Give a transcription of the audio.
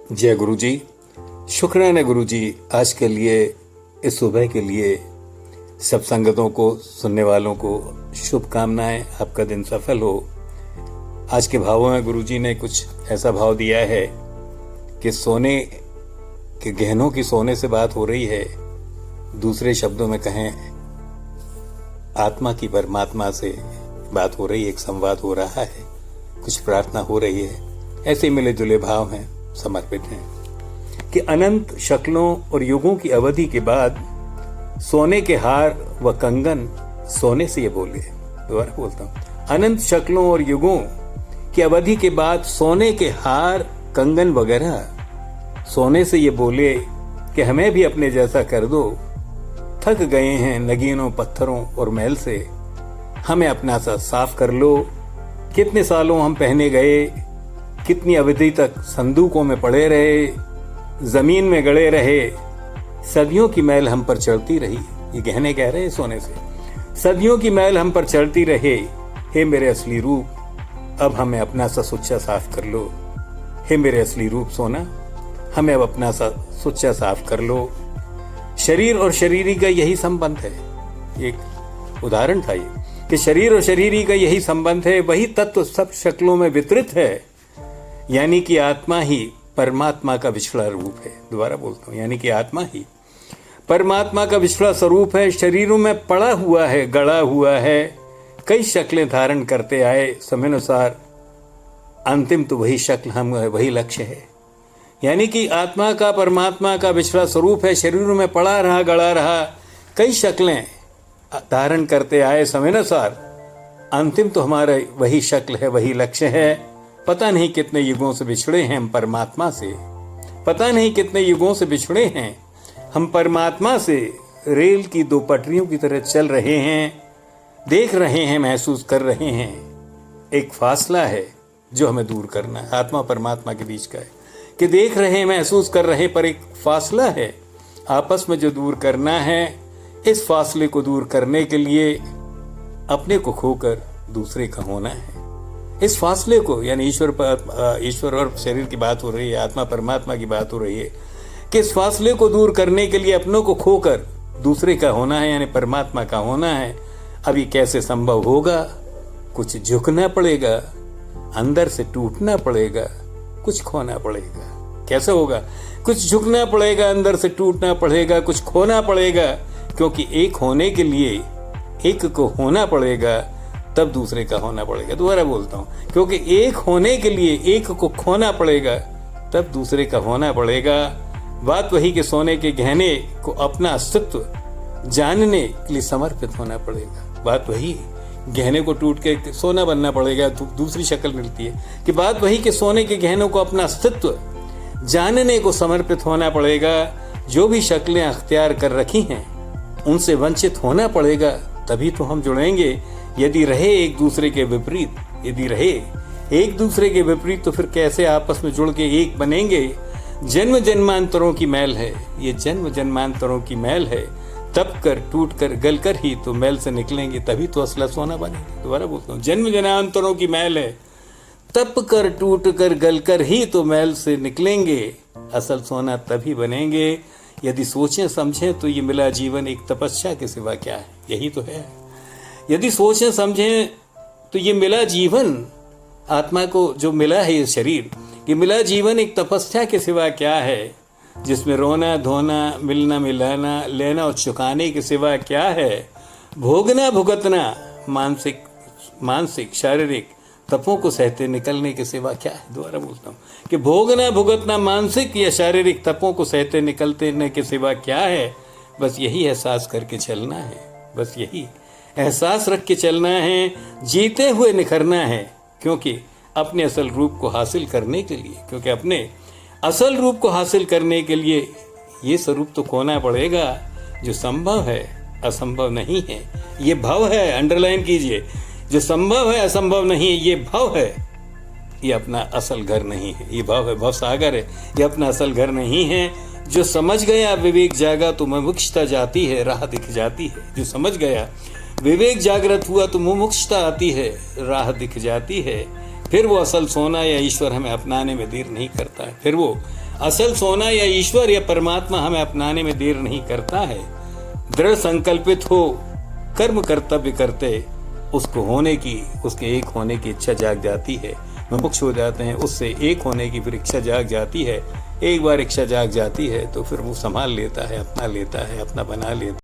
जय गुरु जी। शुक्राना गुरु जी, आज के लिए, इस सुबह के लिए सब संगतों को, सुनने वालों को शुभकामनाएं। आपका दिन सफल हो। आज के भावों में गुरु जी ने कुछ ऐसा भाव दिया है कि सोने के गहनों की सोने से बात हो रही है। दूसरे शब्दों में कहें, आत्मा की परमात्मा से बात हो रही है, एक संवाद हो रहा है, कुछ प्रार्थना हो रही है। ऐसे मिले जुले भाव हैं, समर्पित हैं कि अनंत शक्लों और युगों की अवधि के बाद सोने के हार व कंगन सोने से ये बोले। दोबारा बोलता हूं, अनंत शक्लों और युगों की अवधि के बाद सोने के हार कंगन वगैरह सोने से ये बोले कि हमें भी अपने जैसा कर दो। थक गए हैं नगीनों, पत्थरों और मैल से, हमें अपना सा साफ कर लो। कितने सालों हम पहने गए, कितनी अवधि तक संदूकों में पड़े रहे, जमीन में गड़े रहे, सदियों की मैल हम पर चढ़ती रही। ये गहने कह रहे हैं सोने से, सदियों की मैल हम पर चढ़ती रहे। हे मेरे असली रूप, अब हमें अपना सा सुच्चा साफ कर लो। हे मेरे असली रूप सोना, हमें अब अपना सा सुच्चा साफ कर लो। शरीर और शरीरी का यही संबंध है। एक उदाहरण था ये कि शरीर और शरीरी का यही संबंध है। वही तत्व सब शक्लों में वितरित है, यानी कि आत्मा ही परमात्मा का विछड़ा रूप है। दोबारा बोलता हूं, यानी कि आत्मा ही परमात्मा का विछड़ा स्वरूप है। शरीरों में पड़ा हुआ है, गड़ा हुआ है, कई शक्लें धारण करते आए समयानुसार। अंतिम तो वही शक्ल हम है, वही लक्ष्य है। यानी कि आत्मा का परमात्मा का विछड़ा स्वरूप है। शरीरों में पड़ा रहा, गड़ा रहा, कई शक्लें धारण करते आए समयानुसार। अंतिम तो हमारा वही शक्ल है, वही लक्ष्य है। पता नहीं कितने युगों से बिछड़े हैं हम परमात्मा से, पता नहीं कितने युगों से बिछड़े हैं हम परमात्मा से। रेल की दो पटरियों की तरह चल रहे हैं, देख रहे हैं, महसूस कर रहे हैं। एक फासला है जो हमें दूर करना है, आत्मा परमात्मा के बीच का है कि देख रहे हैं, महसूस कर रहे, पर एक फासला है आपस में जो दूर करना है। इस फासले को दूर करने के लिए अपने को खोकर दूसरे का होना है। इस फासले को, यानी ईश्वर और शरीर की बात हो रही है, आत्मा परमात्मा की बात हो रही है कि इस फासले को दूर करने के लिए अपनों को खोकर दूसरे का होना है, यानी परमात्मा का होना है। अब ये कैसे संभव होगा? कुछ झुकना पड़ेगा, अंदर से टूटना पड़ेगा, कुछ खोना पड़ेगा। कैसे होगा? कुछ झुकना पड़ेगा, अंदर से टूटना पड़ेगा, कुछ खोना पड़ेगा। क्योंकि एक होने के लिए एक को होना पड़ेगा, तब दूसरे का होना पड़ेगा। दोबारा बोलता हूं, क्योंकि एक होने के लिए एक को खोना पड़ेगा, तब दूसरे का होना पड़ेगा। बात वही कि सोने के गहने को अपना अस्तित्व जानने के लिए समर्पित होना पड़ेगा। बात वही, गहने को टूट के सोना बनना पड़ेगा, दूसरी शक्ल मिलती है। कि बात वही कि सोने के गहनों को अपना अस्तित्व जानने को समर्पित होना पड़ेगा। जो भी शक्लें अख्तियार कर रखी हैं उनसे वंचित होना पड़ेगा, तभी तो हम जुड़ेंगे। यदि रहे एक दूसरे के विपरीत, यदि रहे एक दूसरे के विपरीत, तो फिर कैसे आपस में जुड़ के एक बनेंगे? जन्म जन्मांतरों की मैल है, ये जन्म जन्मांतरों की मैल है। तप कर, टूट कर, गल कर ही तो मैल से निकलेंगे, तभी तो असला सोना बनेंगे। दोबारा बोलता हूँ, जन्म जन्मांतरों की मैल है, तप कर, टूट कर, गल कर ही तो मैल से निकलेंगे, असल सोना तभी बनेंगे। यदि सोचें समझें तो ये मिला जीवन एक तपस्या के सिवा क्या है? यही तो है। यदि सोचें समझें तो ये मिला जीवन, आत्मा को जो मिला है ये शरीर, ये मिला जीवन एक तपस्या के सिवा क्या है? जिसमें रोना धोना, मिलना मिलाना, लेना और चुकाने के सिवा क्या है? भोगना भुगतना, मानसिक शारीरिक तपों को सहते निकलने के सिवा क्या है? दोबारा बोलता हूँ कि भोगना भुगतना, मानसिक या शारीरिक तपों को सहते निकलने के सिवा क्या है? बस यही एहसास करके चलना है, बस यही एहसास रख के चलना है, जीते हुए निखरना है। क्योंकि अपने असल रूप को हासिल करने के लिए, क्योंकि अपने असल रूप को हासिल करने के लिए ये स्वरूप तो खोना पड़ेगा जो संभव है, असंभव नहीं है। ये भव है, अंडरलाइन कीजिए, जो संभव है असंभव नहीं है, ये भव है, ये अपना असल घर नहीं है। ये भव है, भव सागर है, ये अपना असल घर नहीं है। जो समझ गया विवेक जागा तो मुमुक्षुता जाती है, राह दिख जाती है। जो समझ गया विवेक जागृत हुआ तो मुमुक्षुता आती है, राह दिख जाती है। फिर वो असल सोना या ईश्वर हमें अपनाने में देर नहीं करता है। फिर वो असल सोना या ईश्वर या परमात्मा हमें अपनाने में देर नहीं करता है। दृढ़ संकल्पित हो कर्म कर्तव्य करते उसको होने की, उसके एक होने की इच्छा जाग जाती है। मुमुक्ष हो जाते हैं, उससे एक होने की फिर इच्छा जाग जाती है। एक बार इच्छा जाग जाती है तो फिर वो संभाल लेता है, अपना लेता है, अपना बना लेता है।